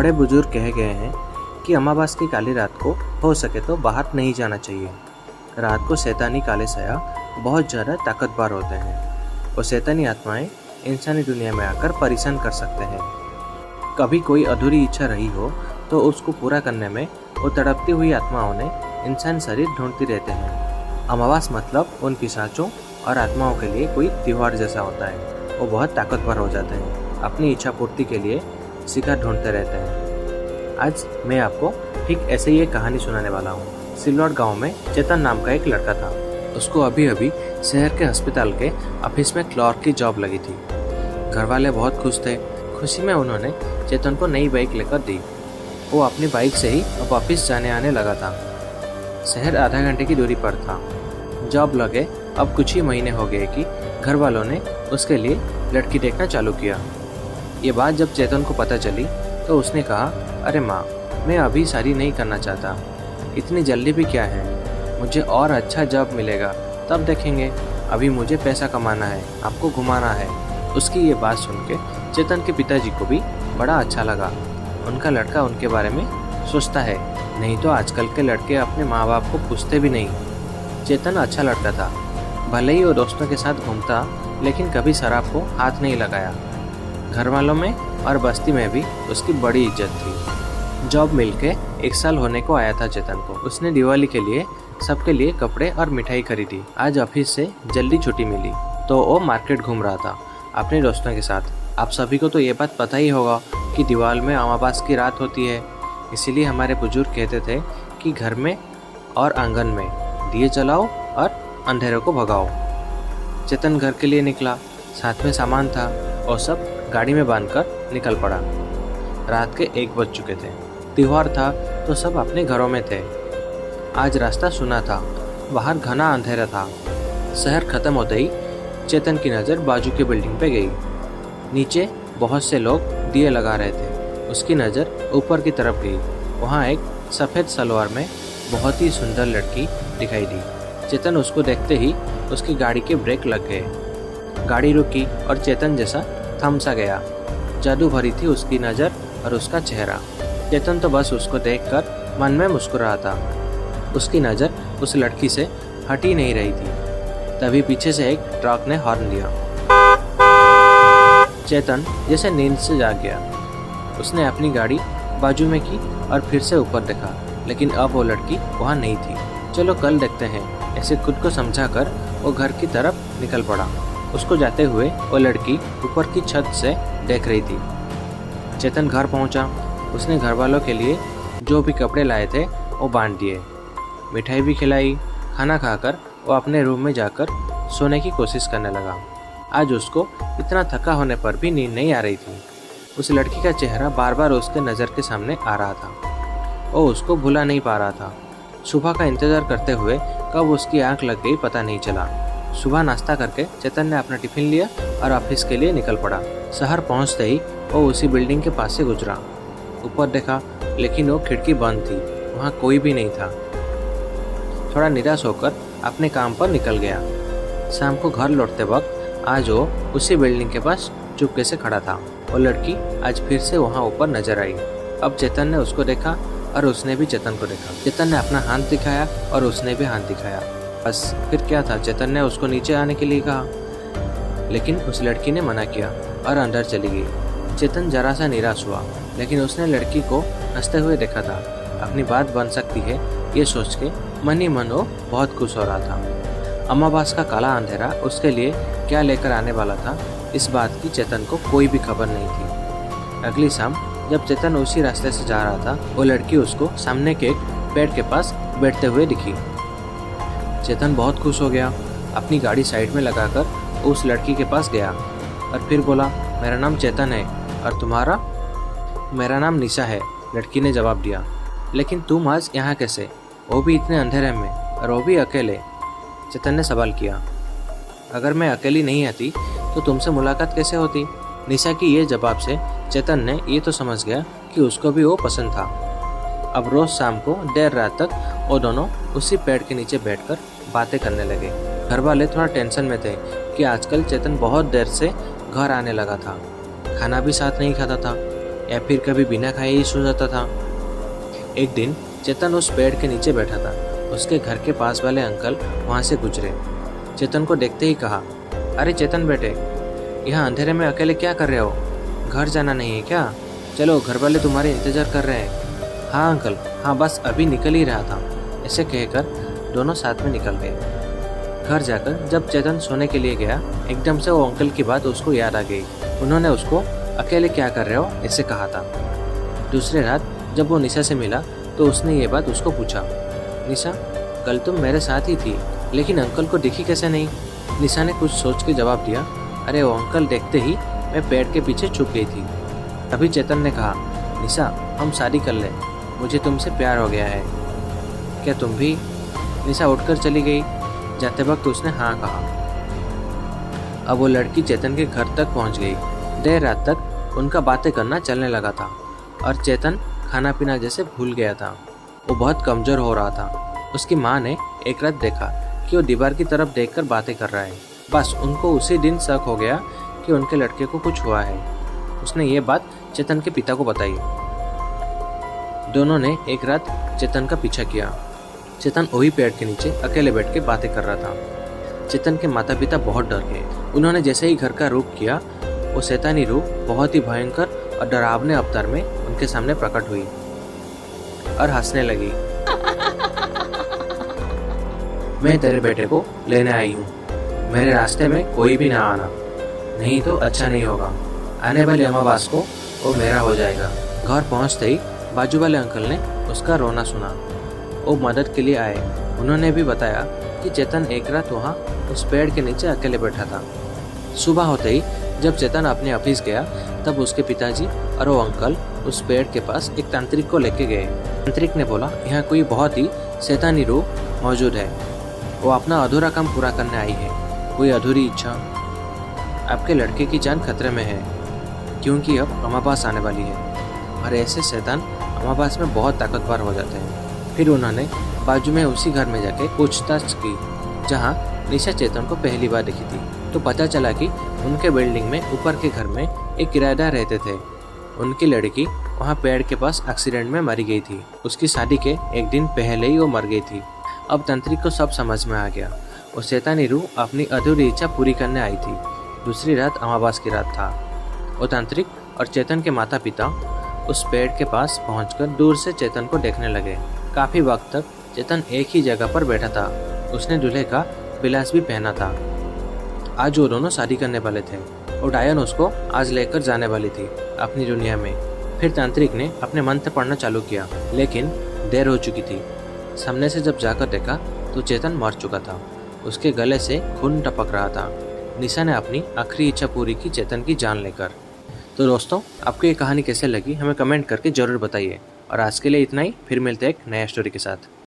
बड़े बुजुर्ग कह गए हैं कि अमावस की काली रात को हो सके तो बाहर नहीं जाना चाहिए। रात को शैतानी काले सया बहुत ज़्यादा ताकतवर होते हैं और शैतानी आत्माएं इंसानी दुनिया में आकर परेशान कर सकते हैं। कभी कोई अधूरी इच्छा रही हो तो उसको पूरा करने में वो तड़पती हुई आत्माओं ने इंसान शरीर ढूंढती रहते हैं। अमावस मतलब उन पिशाचों और आत्माओं के लिए कोई त्योहार जैसा होता है। वो बहुत ताकतवर हो जाते हैं, अपनी इच्छा पूर्ति के लिए शिकार ढूंढते रहते हैं। आज मैं आपको ठीक ऐसे ही एक कहानी सुनाने वाला हूँ। सिल्लोड गांव में चेतन नाम का एक लड़का था। उसको अभी अभी शहर के अस्पताल के ऑफिस में क्लर्क की जॉब लगी थी। घर वाले बहुत खुश थे। खुशी में उन्होंने चेतन को नई बाइक लेकर दी। वो अपनी बाइक से ही अब ऑफिस जाने आने लगा था। शहर आधा घंटे की दूरी पर था। जॉब लगे अब कुछ ही महीने हो गए कि घर वालों ने उसके लिए लड़की देखना चालू किया। ये बात जब चेतन को पता चली तो उसने कहा, अरे माँ, मैं अभी शादी नहीं करना चाहता। इतनी जल्दी भी क्या है, मुझे और अच्छा जॉब मिलेगा तब देखेंगे। अभी मुझे पैसा कमाना है, आपको घुमाना है। उसकी ये बात सुन के चेतन के पिताजी को भी बड़ा अच्छा लगा। उनका लड़का उनके बारे में सोचता है, नहीं तो आजकल के लड़के अपने माँ बाप को पूछते भी नहीं। चेतन अच्छा लड़का था। भले ही वो दोस्तों के साथ घूमता, लेकिन कभी शराब को हाथ नहीं लगाया। घर वालों में और बस्ती में भी उसकी बड़ी इज्जत थी। जॉब मिलके 1 साल होने को आया था चेतन को। उसने दिवाली के लिए सबके लिए कपड़े और मिठाई खरीदी। आज ऑफिस से जल्दी छुट्टी मिली तो वो मार्केट घूम रहा था अपने दोस्तों के साथ। आप सभी को तो ये बात पता ही होगा कि दिवाली में अमावस की रात होती है। इसीलिए हमारे बुजुर्ग कहते थे कि घर में और आंगन में दिए जलाओ और अंधेरों को भगाओ। चेतन घर के लिए निकला, साथ में सामान था और सब गाड़ी में बांधकर निकल पड़ा। रात के 1 बज चुके थे। त्योहार था तो सब अपने घरों में थे। आज रास्ता सुना था, बाहर घना अंधेरा था। शहर खत्म होते ही चेतन की नज़र बाजू की बिल्डिंग पे गई। नीचे बहुत से लोग दिए लगा रहे थे। उसकी नज़र ऊपर की तरफ गई। वहाँ एक सफ़ेद सलवार में बहुत ही सुंदर लड़की दिखाई दी। चेतन उसको देखते ही उसकी गाड़ी के ब्रेक लग गए। गाड़ी रुकी और चेतन जैसा थम सा गया। जादू भरी थी उसकी नज़र और उसका चेहरा। चेतन तो बस उसको देखकर मन में मुस्कुरा था। उसकी नज़र उस लड़की से हट ही नहीं रही थी। तभी पीछे से एक ट्रक ने हॉर्न दिया। चेतन जैसे नींद से जाग गया। उसने अपनी गाड़ी बाजू में की और फिर से ऊपर देखा, लेकिन अब वो लड़की वहाँ नहीं थी। चलो कल देखते हैं, ऐसे खुद को समझाकर वो घर की तरफ निकल पड़ा। उसको जाते हुए वो लड़की ऊपर की छत से देख रही थी। चेतन घर पहुंचा। उसने घर वालों के लिए जो भी कपड़े लाए थे वो बांट दिए। मिठाई भी खिलाई। खाना खाकर वो अपने रूम में जाकर सोने की कोशिश करने लगा। आज उसको इतना थका होने पर भी नींद नहीं आ रही थी। उस लड़की का चेहरा बार बार उसके नज़र के सामने आ रहा था। वो उसको भुला नहीं पा रहा था। सुबह का इंतज़ार करते हुए कब उसकी आंख लग गई पता नहीं चला। सुबह नाश्ता करके चेतन ने अपना टिफिन लिया और ऑफिस के लिए निकल पड़ा। शहर पहुंचते ही वो उसी बिल्डिंग के पास से गुजरा। ऊपर देखा, लेकिन वो खिड़की बंद थी। वहाँ कोई भी नहीं था। थोड़ा निराश होकर अपने काम पर निकल गया। शाम को घर लौटते वक्त आज वो उसी बिल्डिंग के पास चुपके से खड़ा था। वो लड़की आज फिर से वहाँ ऊपर नजर आई। अब चेतन ने उसको देखा और उसने भी चेतन को देखा। चेतन ने अपना हाथ दिखाया और उसने भी हाथ दिखाया। बस फिर क्या था, चेतन ने उसको नीचे आने के लिए कहा, लेकिन उस लड़की ने मना किया और अंदर चली गई। चेतन जरा सा निराश हुआ, लेकिन उसने लड़की को हंसते हुए देखा था। अपनी बात बन सकती है ये सोच के मन ही मन वो बहुत खुश हो रहा था। अमावस का काला अंधेरा उसके लिए क्या लेकर आने वाला था, इस बात की चेतन को कोई भी खबर नहीं थी। अगली शाम जब चेतन उसी रास्ते से जा रहा था, वो लड़की उसको सामने के एक पेड़ के पास बैठते हुए दिखी। चेतन बहुत खुश हो गया। अपनी गाड़ी साइड में लगाकर उस लड़की के पास गया और फिर बोला, मेरा नाम चेतन है और तुम्हारा? मेरा नाम निशा है, लड़की ने जवाब दिया। लेकिन तुम आज यहाँ कैसे, वो भी इतने अंधेरे में और वो भी अकेले? चेतन ने सवाल किया। अगर मैं अकेली नहीं आती तो तुमसे मुलाकात कैसे होती? निशा की ये जवाब से चेतन ने ये तो समझ गया कि उसको भी वो पसंद था। अब रोज शाम को देर रात तक वो दोनों उसी पेड़ के नीचे बैठकर बातें करने लगे। घर वाले थोड़ा टेंशन में थे कि आजकल चेतन बहुत देर से घर आने लगा था। खाना भी साथ नहीं खाता था। या फिर कभी बिना खाए ही सो जाता था। एक दिन चेतन उस पेड़ के नीचे बैठा था। उसके घर के पास वाले अंकल वहाँ से गुजरे। चेतन को देखते ही कहा, अरे चेतन बेटे, यहाँ अंधेरे में अकेले क्या कर रहे हो? घर जाना नहीं है क्या? चलो, घर वाले तुम्हारे इंतजार कर रहे हैं। हाँ अंकल, हाँ बस अभी निकल ही रहा था। ऐसे कहकर दोनों साथ में निकल गए। घर जाकर जब चेतन सोने के लिए गया, एकदम से वो अंकल की बात उसको याद आ गई। उन्होंने उसको अकेले क्या कर रहे हो ऐसे कहा था। दूसरे रात जब वो निशा से मिला तो उसने ये बात उसको पूछा, निशा कल तुम मेरे साथ ही थी, लेकिन अंकल को दिखी कैसे नहीं? निशा ने कुछ सोच के जवाब दिया, अरे वो अंकल देखते ही मैं पेड़ के पीछे छुप गई थी। तभी चेतन ने कहा, निशा हम शादी कर ले, मुझे तुमसे प्यार हो गया है, क्या तुम भी? निशा उठकर चली गई। जाते वक्त उसने हाँ कहा। अब वो लड़की चेतन के घर तक पहुंच गई। देर रात तक उनका बातें करना चलने लगा था और चेतन खाना पीना जैसे भूल गया था। वो बहुत कमज़ोर हो रहा था। उसकी माँ ने एक रात देखा कि वो दीवार की तरफ देखकर बातें कर रहा है। बस उनको उसी दिन शक हो गया कि उनके लड़के को कुछ हुआ है। उसने ये बात चेतन के पिता को बताई। दोनों ने एक रात चेतन का पीछा किया। चेतन वही पेड़ के नीचे अकेले बैठ के बातें कर रहा था। चेतन के माता पिता बहुत डर गए। उन्होंने जैसे ही घर का रुख किया, वो शैतानी रूह बहुत ही भयंकर और डरावने अवतार में उनके सामने प्रकट हुई और हंसने लगी। मैं तेरे बेटे को लेने आई हूँ, मेरे रास्ते में कोई भी ना आना, नहीं तो अच्छा नहीं होगा। आने वाली अमावास को वो मेरा हो जाएगा। घर पहुँचते ही बाजू वाले अंकल ने उसका रोना सुना। वो मदद के लिए आए। उन्होंने भी बताया कि चेतन एक रात वहाँ उस पेड़ के नीचे अकेले बैठा था। सुबह होते ही जब चेतन अपने ऑफिस गया, तब उसके पिताजी और वो अंकल उस पेड़ के पास एक तांत्रिक को लेके गए। तांत्रिक ने बोला, यहाँ कोई बहुत ही शैतानी रूह मौजूद है, वो अपना अधूरा काम पूरा करने आई है। कोई अधूरी इच्छा, आपके लड़के की जान खतरे में है, क्योंकि अब अमावास आने वाली है और ऐसे शैतान अमावास में बहुत ताकतवर हो जाते हैं। फिर उन्होंने बाजू में उसी घर में जाके पूछताछ की जहाँ निशा चेतन को पहली बार दिखी थी। तो पता चला कि उनके बिल्डिंग में ऊपर के घर में एक किराएदार रहते थे। उनकी लड़की वहाँ पेड़ के पास एक्सीडेंट में मरी गई थी। उसकी शादी के एक दिन पहले ही वो मर गई थी। अब तांत्रिक को सब समझ में आ गया। वो शैतानी रूह अपनी अधूरी इच्छा पूरी करने आई थी। दूसरी रात अमावास की रात था। वो तांत्रिक और चेतन के माता पिता उस पेड़ के पास पहुंचकर दूर से चेतन को देखने लगे। काफी वक्त तक चेतन एक ही जगह पर बैठा था। उसने दूल्हे का बिलास भी पहना था। आज वो दोनों शादी करने वाले थे और डायन उसको आज लेकर जाने वाली थी अपनी दुनिया में। फिर तांत्रिक ने अपने मंत्र पढ़ना चालू किया, लेकिन देर हो चुकी थी। सामने से जब जाकर देखा तो चेतन मर चुका था। उसके गले से खून टपक रहा था। निशा ने अपनी आखिरी इच्छा पूरी की चेतन की जान लेकर। तो दोस्तों, आपको ये कहानी कैसे लगी हमें कमेंट करके ज़रूर बताइए। और आज के लिए इतना ही, फिर मिलते हैं एक नया स्टोरी के साथ।